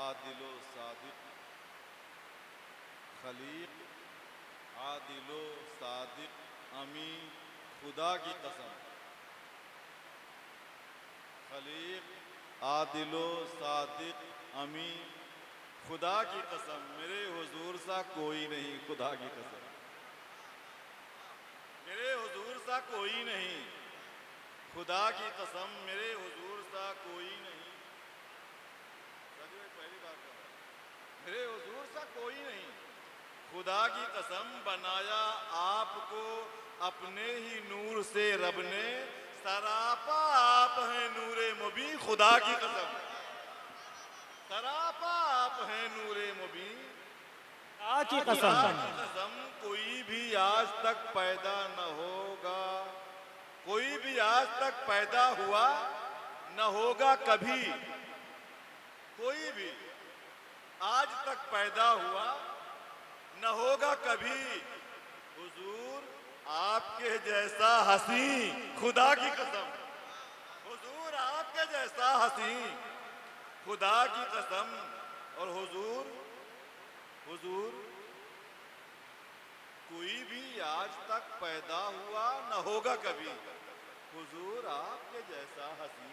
आदिलो सादिक खलीक, आदिलो सादिक अमी, खुदा की कसम। खलीक, आदिलो सादिक अमी, खुदा की कसम, मेरे हुजूर सा कोई नहीं, खुदा की कसम, मेरे हुजूर सा कोई नहीं, खुदा की कसम, मेरे हुजूर सा कोई नहीं। पहली बार कर रहा है, मेरे हुजूर सा कोई नहीं, खुदा की कसम, बनाया आपको अपने ही नूर से रब ने, सरापा आप हैं नूरे मुबीन, खुदा की कसम, सरापा आप हैं नूरे मुबीन, की कसम, खुदा की कसम, कोई भी आज तक पैदा न होगा, कोई भी आज तक पैदा हुआ न होगा कभी, कोई भी आज तक पैदा हुआ न होगा कभी, हुजूर आपके जैसा हसी, खुदा की कसम, हुजूर आपके जैसा हसी, खुदा की कसम, और हुजूर हुजूर कोई भी आज तक पैदा हुआ न होगा कभी, हुजूर आपके जैसा हसी,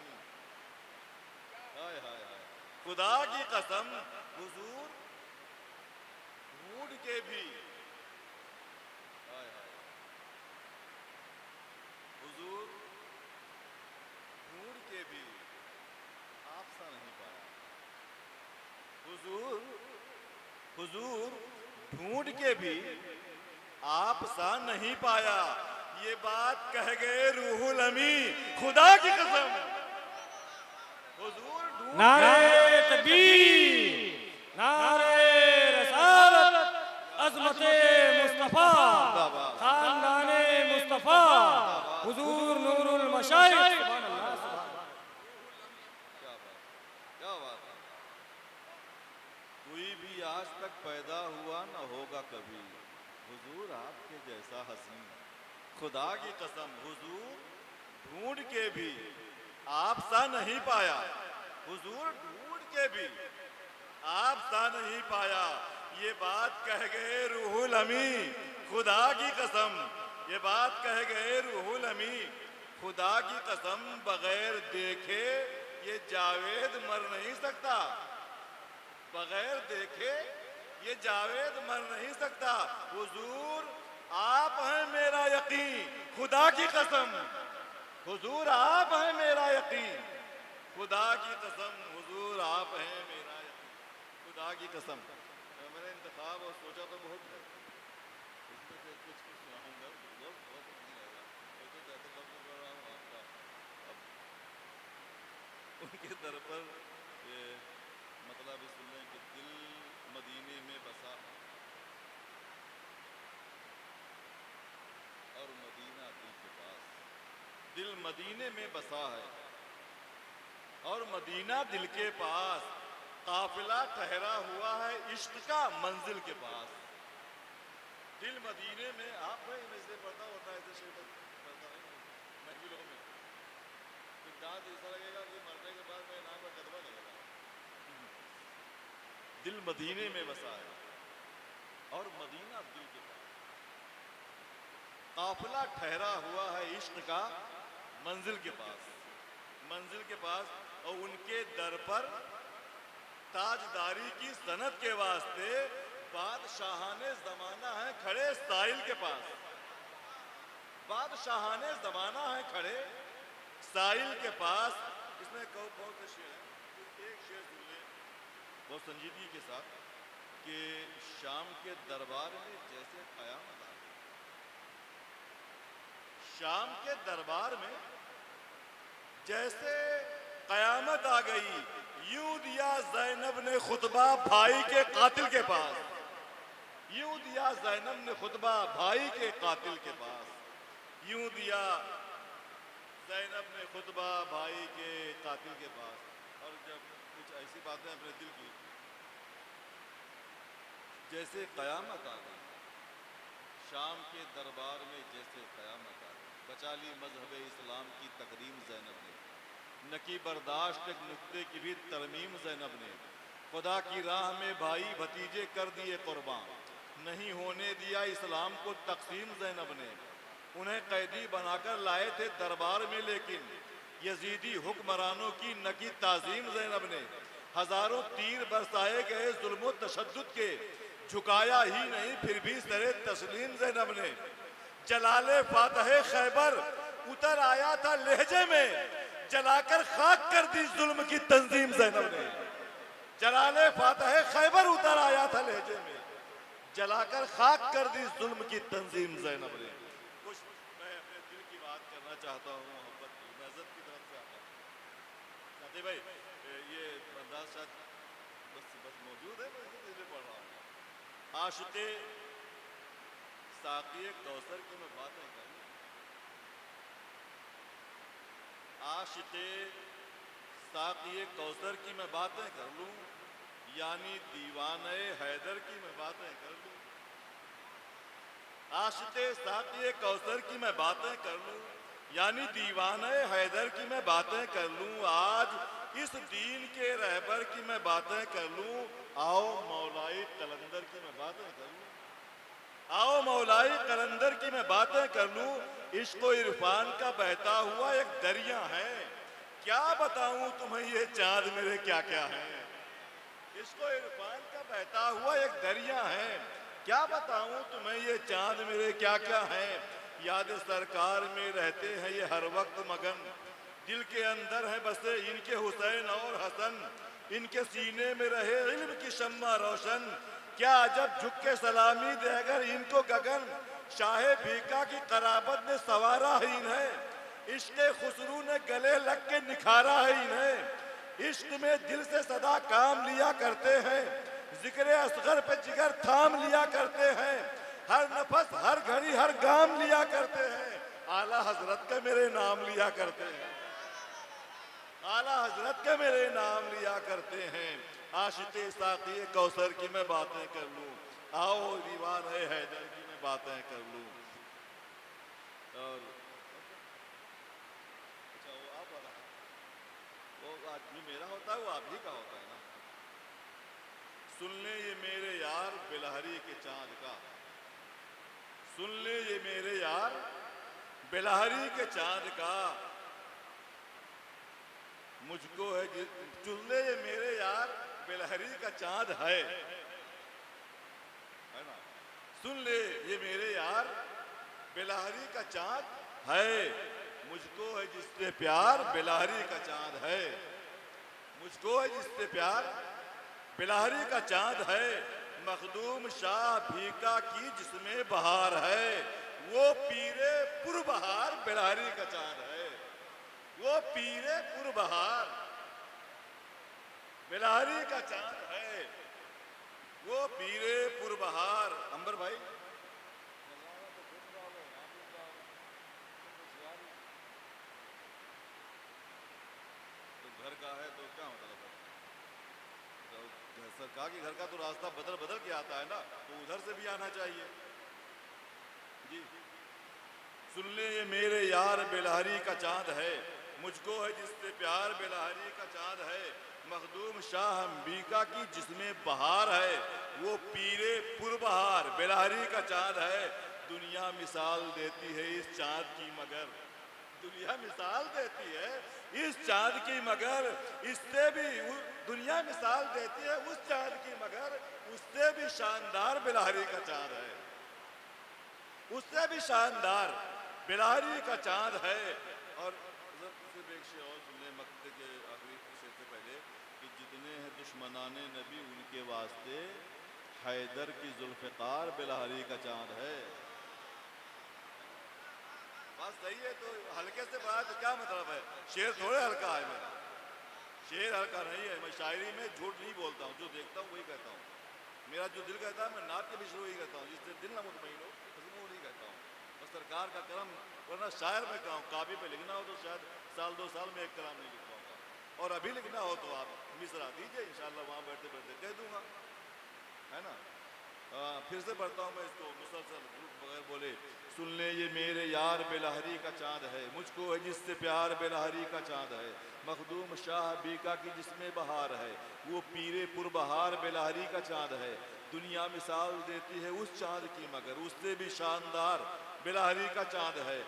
हाय हाय हाय, खुदा की कसम, हुजूर ढूंढ के भी, हाय हाय, हुजूर ढूंढ के भी आपसा नहीं पाया, हुजूर हुजूर ढूंढ के भी आप सा नहीं पाया, ये बात कह गए रूहुल अमी, खुदा की कसम, हुजूर ढूंढ नारे तकबीर, नारे रसालत, अज़मते मुस्तफ़ा, खानदाने मुस्तफ़ा, हुजूर नूरुल मशाइख। क्या बात है, कोई भी आज तक पैदा हुआ न होगा कभी, हुजूर आपके जैसा हसीन, खुदा की कसम, हुजूर ढूंढ के भी आप सा नहीं पाया, हुजूर ढूंढ के भी आप सा नहीं पाया, ये बात कह गए रूहुल अमी, खुदा की कसम, ये बात कह गए रूहुल अमी, खुदा की कसम, बगैर देखे ये जावेद मर नहीं सकता, बगैर देखे ये जावेद मर नहीं सकता, हुजूर आप हैं मेरा यकीन, खुदा की कसम, हुजूर आप हैं मेरा यकीन, खुदा की कसम, हुजूर आप हैं मेरा यकीन, खुदा की कसम। मैंने इंतखाब और सोचा तो बहुत है, इसमें से कुछ सुनाऊंगा, बहुत बहुत नहीं रहेगा, मैं तो कहते लफ्ज़ बोल रहा हूँ आपका, अब उनके दर पर ये मतलब इस सुनने कि दिल मदीने में बसा और मदीना दिल के पास, दिल मदीने में बसा है और मदीना दिल के पास, काफिला ठहरा हुआ है इश्क का मंजिल के पास, दिल मदीने में, आप भाई मैं से पढ़ता होता है, ऐसे शेर पढ़ता नहीं महफिलों में, तो दांत ऐसा लगेगा कि मरने के बाद मेरे नाम पर कदमा करेगा, दिल मदीने में बसा है और मदीना दिल के पास, काफिला ठहरा हुआ है इश्क का मंजिल के पास, मंजिल के पास, और उनके दर पर ताजदारी की सनत के वास्ते बादशाहाने जमाना है खड़े साहिल के पास, बादशाहाने जमाना है खड़े साहिल के पास। इसमें कौन सा शेर है, एक शेर सुन ले बहुत संजीदगी के साथ कि शाम के दरबार में जैसे कयामत आ गई, शाम के दरबार में जैसे कयामत आ गई, यूं दिया ज़ैनब ने खुतबा भाई के कातिल के पास, यूं दिया ज़ैनब ने खुतबा भाई के कातिल के पास, यूं दिया ज़ैनब ने खुतबा भाई के कातिल के पास। और जब कुछ ऐसी बातें अपने दिल की, जैसे कयामत आ गई, शाम के दरबार में जैसे कयामत आ गई, बचा ली मजहब इस्लाम की तकरीम ज़ैनब ने, न की बर्दाश्त एक नुक्ते की भी तरमीम ज़ैनब ने, खुदा की राह में भाई भतीजे कर दिए कुर्बान, नहीं होने दिया इस्लाम को तकसीम ज़ैनब ने। उन्हें कैदी बनाकर लाए थे दरबार में, लेकिन यजीदी हुक्मरानों की न की ताजीम ज़ैनब ने। हजारों तीर बरसाए गए जुल्म तशद्दुद के, झुकाया ही नहीं फिर भी सरे तस्लीम ज़ैनब ने। जलाले फातह खैबर उतर आया था लहजे में, जलाकर खाक कर दी जुल्म की तंजीम ज़ैनब ने। जलाले फातह खैबर उतर आया था लहजे में, जलाकर खाक कर दी जुल्म की तंजीम ज़ैनब ने। कुछ मैं अपने दिल की बात करना चाहता हूँ, मोहब्बत की, नज़र की तरफ से आता हूँ। साथी भाई, ये अंदाज शायद बस मौजूद है, मैं इसलिए पढ़ रहा हूँ। आशिक़े साक़िए कौसर की मैं बात नहीं करूँ, आशिक़े साक़िए कौसर की मैं बातें कर लूँ, यानी दीवाने हैदर की मैं बातें कर लूँ। आशिक़े साक़िए कौसर की मैं बातें कर लूँ, यानी दीवाने हैदर की मैं बातें कर लूँ। आज इस दीन के रहबर की मैं बातें कर लूँ, आओ मौलाई कलंदर की मैं बातें कर लूँ। आओ मौलाई कलंदर की मैं बातें कर लूँ। इश्क़ व इरफान का बहता हुआ एक दरिया है, क्या बताऊं तुम्हें ये चांद मेरे क्या क्या है। इश्क़ व इरफान का बहता हुआ एक दरिया है, क्या बताऊं तुम्हें ये चांद मेरे क्या क्या है। याद सरकार में रहते हैं ये हर वक्त मगन, दिल के अंदर है बसे इनके हुसैन और हसन, इनके सीने में रहे इल्म की शम्मा रोशन। क्या जब झुक के सलामी दे अगर इनको गगन, शाहे भीका की कराबत ने सवारा ही इन्हें, इश्क़ खुसरू ने गले लग के निखारा है इन्हें। इश्क़ में दिल से सदा काम लिया करते हैं, जिक्र असगर पे जिगर थाम लिया करते हैं, हर नफस हर घड़ी हर गाम लिया करते हैं, आला हजरत का मेरे नाम लिया करते हैं, आला हजरत का मेरे नाम लिया करते हैं। आशिक़े साक़िए कौसर की मैं बातें कर लूँ, आओ दीवाने हैदर की मैं बातें कर लूँ। और अच्छा, वो आप वाला वो आदमी मेरा होता है, वो आप ही का होता है ना। सुन ले ये मेरे यार बिलहरी के चांद का, सुन ले ये मेरे यार बिलहरी के चांद का, मुझको है सुन ले ये मेरे यार बिलहरी का चांद है ना। सुन ले ये मेरे यार बिलहरी का चांद है, मुझको है जिससे प्यार बिलहरी का चांद है, मुझको है जिससे प्यार बिलहरी का चांद है। मखदूम शाह भीका की जिसमें बहार है, वो पीरे पुरबहार बिलहरी का चांद है, वो पीरे पुरबहार बिलहरी का चांद है, वो पीरे पुरबहार। अंबर भाई तो घर का है तो क्या मतलब है, तो सरकार के घर का तो रास्ता बदल बदल के आता है ना, तो उधर से भी आना चाहिए जी। सुन ले ये मेरे यार बिलहरी का चांद है, मुझको है जिससे प्यार बिलहरी का चांद है। मखदूम शाह अंबिका की जिसमें बहार है, वो पीरे पुरबहार बिलहरी का चांद है। दुनिया मिसाल देती है इस चांद की मगर, दुनिया मिसाल देती है इस चांद की मगर, इससे भी दुनिया मिसाल देती है उस चांद की मगर, उससे भी शानदार बिलहरी का चांद है, उससे भी शानदार बिलहरी का चांद है। और सिर्फ एक शेर और सुनने मक्ते के आखिरी शेर से पहले कि जितने हैं दुश्मनाने नबी उनके वास्ते हैदर की जुल्फ़िकार बिलहरी का चांद है। बात सही है, तो हल्के से बात तो क्या मतलब है, शेर थोड़े हल्का है मेरा, शेर हल्का नहीं है। मैं शायरी में झूठ नहीं बोलता हूँ, जो देखता हूँ वही कहता हूँ, मेरा जो दिल कहता है मैं नात के भी शुरू ही कहता हूँ, जिससे दिल ना मुतमईन हो उसको नहीं कहता हूँ, बस सरकार का करम। वरना शायर में कहूँ कापी पे लिखना हो तो शायद साल 2 साल में एक कलाम नहीं लिख पाऊंगा, और अभी लिखना हो तो आप मिसरा दीजिए, इंशाल्लाह वहाँ बैठते बैठते कह दूंगा, है ना। फिर से पढ़ता हूँ मैं इसको मुसलसल बगैर बोले। सुन ले ये मेरे यार बेलहरी का चांद है, मुझको है जिससे प्यार बेलहरी का चांद है। मखदूम शाह बीका की जिसमें बहार है, वो पीरे पुरबहार बेलहरी का चांद है। दुनिया मिसाल देती है उस चांद की मगर उससे भी शानदार बेलहरी का चांद है।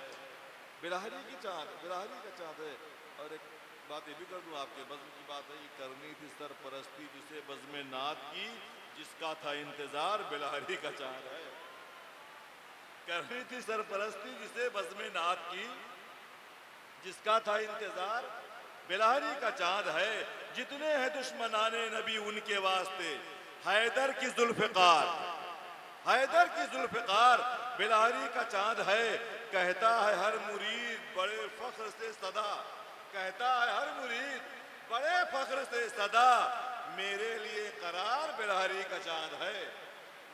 बेलहरी की चांद, बेलहरी का चांद है। और एक बात ये भी कर दूं, आपके बज़्म की बात है, ये करनी थी सरपरस्ती जिसे बज़्म नात की, जिसका था इंतजार बेलहरी का चांद है। करनी थी सरपरस्ती जिसे बज़्म नात की, जिसका था इंतजार बेलहरी का चांद है। जितने हैं दुश्मनाने नबी उनके वास्ते, हैदर की जुल्फ़िकार, हैदर की जुल्फ़िकार बेलहरी का चांद है। कहता है हर मुरीद बड़े फख्र से सदा, कहता है हर मुरीद बड़े फख्र से सदा, मेरे लिए करार बेलहरी का चांद है,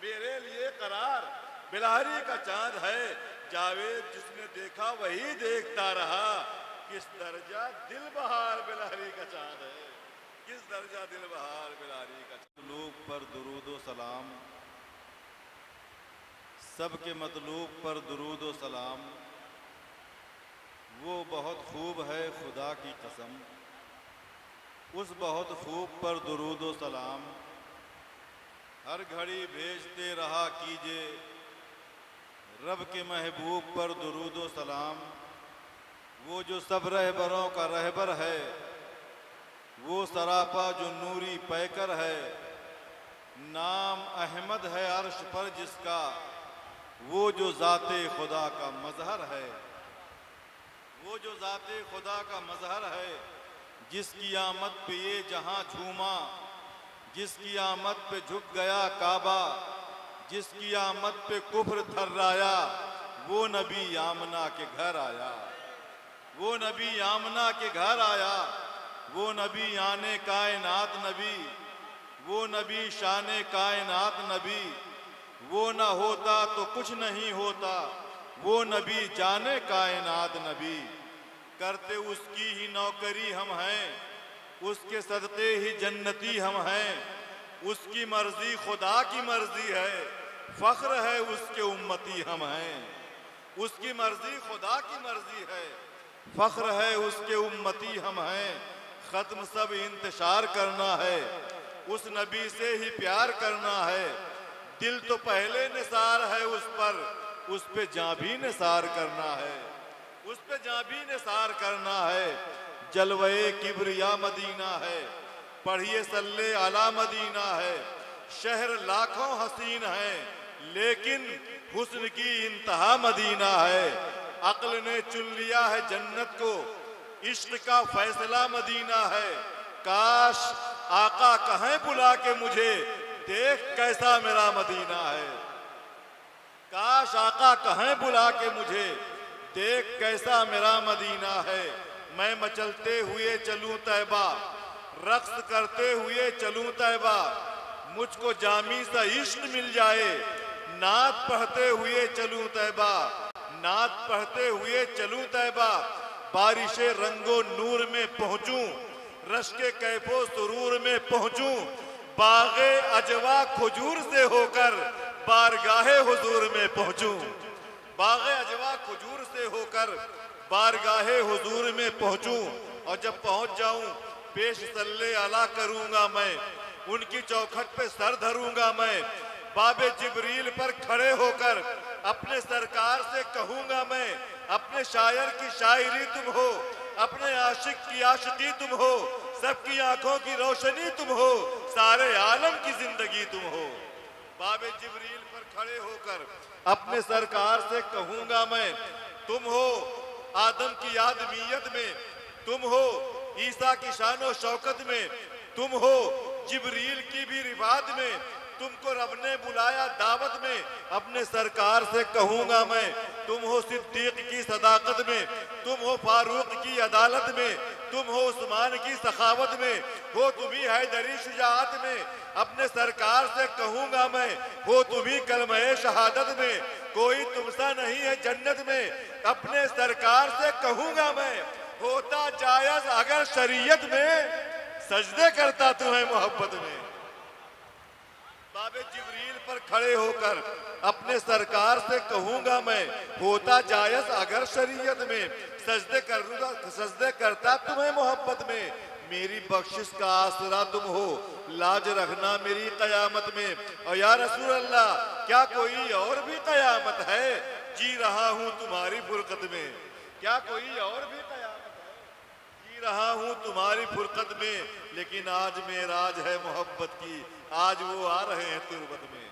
मेरे लिए करार बेलहरी का चांद है। जावेद जिसने देखा वही देखता रहा, किस दर्जा दिल बहार बेलहरी का चांद है, किस दर्जा दिल बहार बेलहरी का चांद। मतलूब पर दुरूद सलाम, सबके मतलूब पर दुरूद सलाम, वो बहुत खूब है खुदा की कसम, उस बहुत खूब पर दुरूद सलाम, हर घड़ी भेजते रहा कीजिए, रब के महबूब पर दुरूद सलाम। वो जो सब रहबरों का रहबर है, वो सरापा जो नूरी पैकर है, नाम अहमद है अर्श पर जिसका, वो जो ज़ाते खुदा का मज़हर है, वो जो ज़ाते खुदा का मज़हर है। जिसकी आमद पे ये जहां झूमा, जिसकी आमद पे झुक गया काबा, जिसकी आमद पे कुफ्र थर्राया, वो नबी आमना के घर आया, वो नबी आमना के घर आया। वो नबी आने कायनात नबी, वो नबी शाने कायनात नबी, वो ना होता तो कुछ नहीं होता, वो नबी जाने कायनात नबी। करते उसकी ही नौकरी हम हैं, उसके सदक़े ही जन्नती हम हैं, उसकी मर्जी खुदा की मर्जी है, फ़ख्र है उसके उम्मती हम हैं, उसकी मर्जी खुदा की मर्जी है, फ़ख्र है उसके उम्मती हम हैं। ख़त्म सब इंतशार करना है, उस नबी से ही प्यार करना है, दिल तो पहले निसार है उस पर, उस पे जां भी निसार करना है, उस पे जां भी निसार करना है। जलवे किब्रिया मदीना है, पढ़िए सल्ले अला मदीना है। शहर लाखों हसीन है, लेकिन हुस्न की इंतहा मदीना है। अक्ल ने चुन लिया है जन्नत को, इश्क का फैसला मदीना है। काश आका कहें बुला के मुझे, देख कैसा मेरा मदीना है। काश आका कहें बुला के मुझे, देख कैसा मेरा मदीना है। मैं मचलते हुए चलूं तैबा, रक्स करते हुए चलूं तैबा, मुझको जामी सा इश्क मिल जाए, नात पढ़ते हुए चलूं तैबा, नात पढ़ते हुए चलूं तैबा। बारिशे रंगो नूर में पहुंचूं, रश के कैफो सुरूर में पहुंचूं, बागे अजवा खजूर से होकर बारगाहे हुजूर में पहुंचूं, बागे अजवा खजूर से होकर बारगाहे हुजूर में पहुंचूं। और जब पहुंच जाऊं पेश सल्ले अला करूंगा मैं, उनकी चौखट पे सर धरूंगा मैं। बाबे जिब्रील पर खड़े होकर अपने सरकार से कहूंगा मैं, अपने शायर की शायरी तुम हो, अपने आशिक की आशिकी तुम हो, सबकी आंखों की रोशनी तुम हो, सारे आलम की जिंदगी तुम हो। बाबे जिब्रील पर खड़े होकर अपने सरकार से कहूंगा मैं, तुम हो आदम की आदमियत में, तुम हो ईसा की शानो शौकत में, तुम हो जिब्रील की भी रिवाद में, तुमको रब ने बुलाया दावत में। अपने सरकार से कहूंगा मैं, तुम हो सिद्दीक की सदाकत में, तुम हो फारूक की अदालत में, तुम हो उस्मान की सखावत में, हो तुम्ही हैदरी शुजाअत में। अपने सरकार से कहूंगा मैं, हो तुम्ही कलमे शहादत में, कोई तुमसा नहीं है जन्नत में। अपने सरकार से कहूंगा मैं, होता जायज अगर शरीयत में, सजदे करता तुम्हें मोहब्बत में। बाबे बाबे जिब्रील पर खड़े होकर अपने सरकार से कहूंगा मैं, होता जायज अगर शरीयत में सजदे करता तुम्हें मोहब्बत में, मेरी बख्शिश का आसरा तुम हो, लाज रखना मेरी कयामत में। और या रसूल अल्लाह, क्या कोई और भी कयामत है, जी रहा हूं तुम्हारी फुरकत में। क्या कोई और भी कयामत है, जी रहा हूं तुम्हारी फुरकत में। लेकिन आज मेराज है मोहब्बत की, आज वो आ रहे हैं तुरबत में।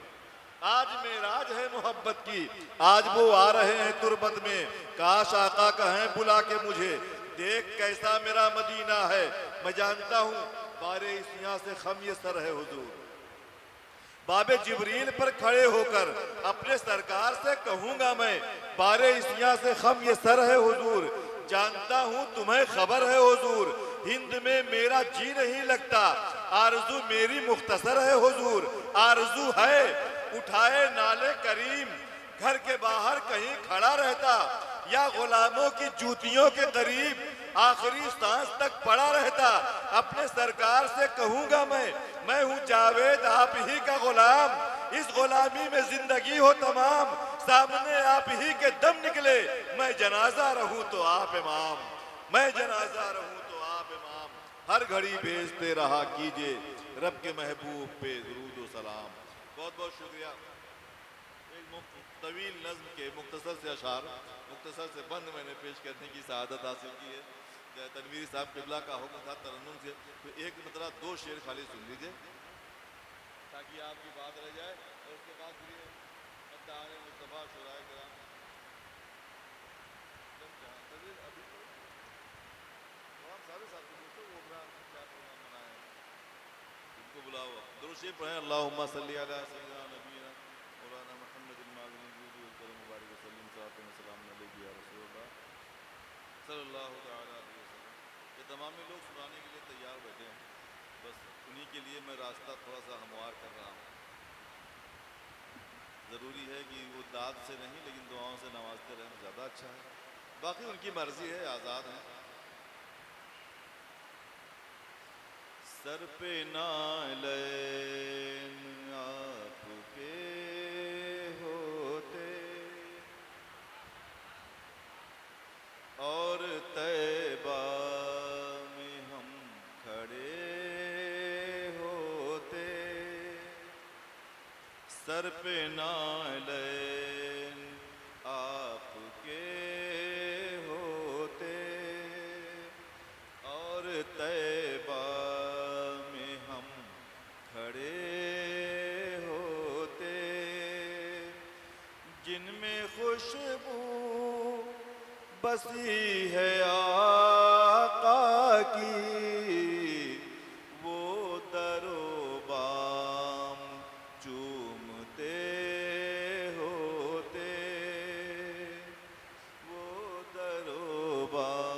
आज मेराज है मोहब्बत की, आज वो आ रहे हैं तुरबत में। काश आका कहें बुला के मुझे, देख कैसा मेरा मदीना है। मैं जानता हूं बारे इसिया से खम ये सर है हुजूर। बाबे जिब्रील पर खड़े होकर अपने सरकार से कहूंगा मैं, बारे इसिया से खम ये सर है हुजूर। जानता हूं तुम्हें खबर है हुजूर, हिंद में मेरा जी नहीं लगता, आरजू मेरी मुख्तसर है हुजूर। आरजू है उठाए नाले करीम, घर के बाहर कहीं खड़ा रहता, या गुलामों की जूतियों के करीब आखिरी सांस तक पड़ा रहता। अपने सरकार से कहूंगा मैं हूं जावेद आप ही का गुलाम, इस गुलामी में जिंदगी हो तमाम, सामने आप ही के दम निकले, मैं जनाजा रहूं तो आप इमाम, मैं जनाजा रहूं तो आप इमाम। हर घड़ी भेजते रहा कीजिए रब के महबूब पे दुरूद व सलाम। बहुत बहुत शुक्रिया। एक तवील नज्म के मुख्तसर से अशार, मुख्तसर से बंद मैंने पेश करने की सआदत हासिल की है। तनवीर साहब किबला का हुक्म था तरन्नुम से, तो एक मतलब 2 शेर खाली सुन लीजिए ताकि आपकी बात रह जाए। और उसके बाद फिर मुस्तफा शुराए कराम अभी सारे साथी दोस्तों वो क्या प्रोग्राम बनाए, इनको बुलाओ, दुरूद शरीफ पढ़ें। अल्लाहुम्मा सल्ली अला सय्यिदना नबीना मौलाना मुहम्मदिन मालिक करम मुबारक वसल्लम सल्लल्लाहु अलैहि या रसूलल्लाह सल्लल्लाहु अलैहि वसल्लम। ये तमाम लोग सुनाने के लिए तैयार बैठे हैं, बस उन्हीं के लिए मैं रास्ता थोड़ा सा हमवार कर रहा हूँ। ज़रूरी है कि वो दाद से नहीं लेकिन दुआओं से नवाजते रहें, ज़्यादा अच्छा है। बाकी उनकी मर्जी है, आज़ाद है। सर पे नालैन आपके होते और तैबा में हम खड़े होते, सर पे नालैन आपके होते और तैबा में हम खड़े होते, जिनमें खुशबू बसी है आका की, वो दरोबाम चूमते होते, वो दरोबाम।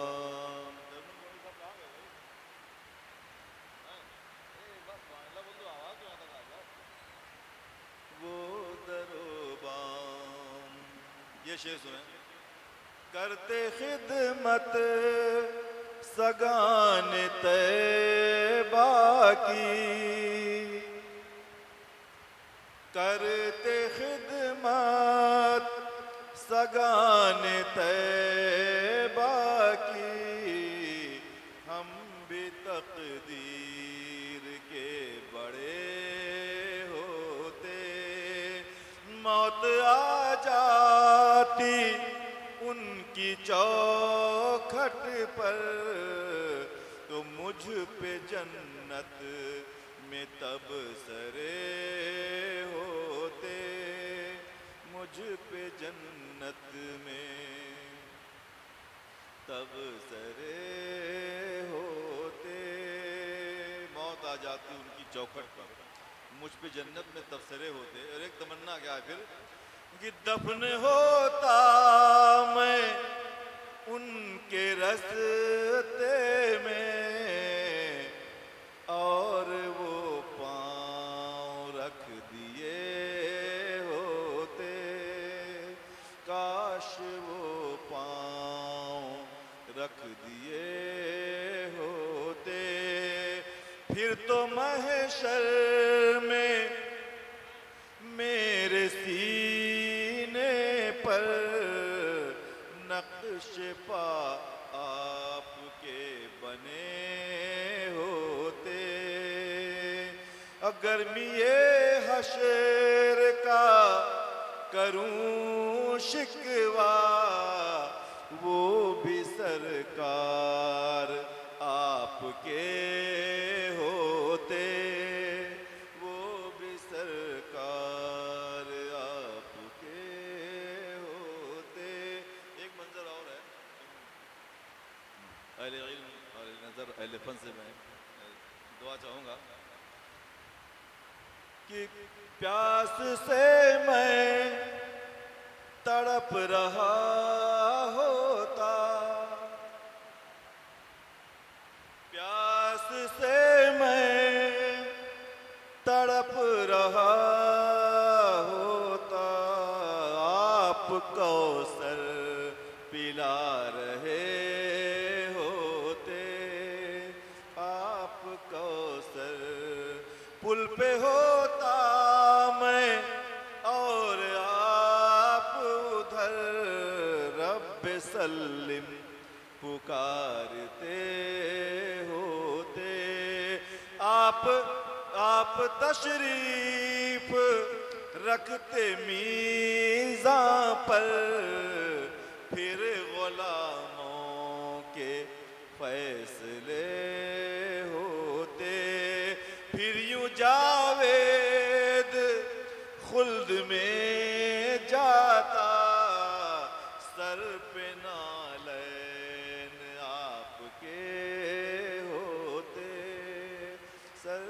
वो दरोबाम, ये शेर सुने। करते खिदमत सगान तैबा की, करते खिदमत सगान तैबा की, हम भी तकदीर के बड़े होते, मौत आ जाती उनकी चौखट पर, तो मुझ पे जन्नत में तब सरे होते, मुझ पे जन्नत में तब सरे होते। मौत आ जाती उनकी चौखट पर, मुझ पे जन्नत में तब सरे होते। और एक तमन्ना क्या है फिर कि दफन होता मैं उनके रस्ते में, और वो पाँव रख दिए होते, काश वो पाँव रख दिए होते, फिर तो महशर में मेरे सीने पर नक्श पा आपके बने होते। अगर मैं ये हशर का करूं शिकवा, वो भी सरकार आपके होते, वो भी सरकार आपके होते। एक मंजर और है, अहले इल्म और नजर अहले फन से मैं दुआ चाहूंगा कि प्यास से मैं तड़प रहा होता, प्यास से मैं तड़प रहा होता। आप कौसर पिला रहे होते, आप कौसर पुल पे होता मैं और आप उधर, रब सल्लिम पुकारते होते। आप तशरीफ रखते मीज़ा पर, फिर गुलामों के फैसले होते। फिर यूं जावेद खुल्द में जाता, सर पे नालैन आपके होते, सर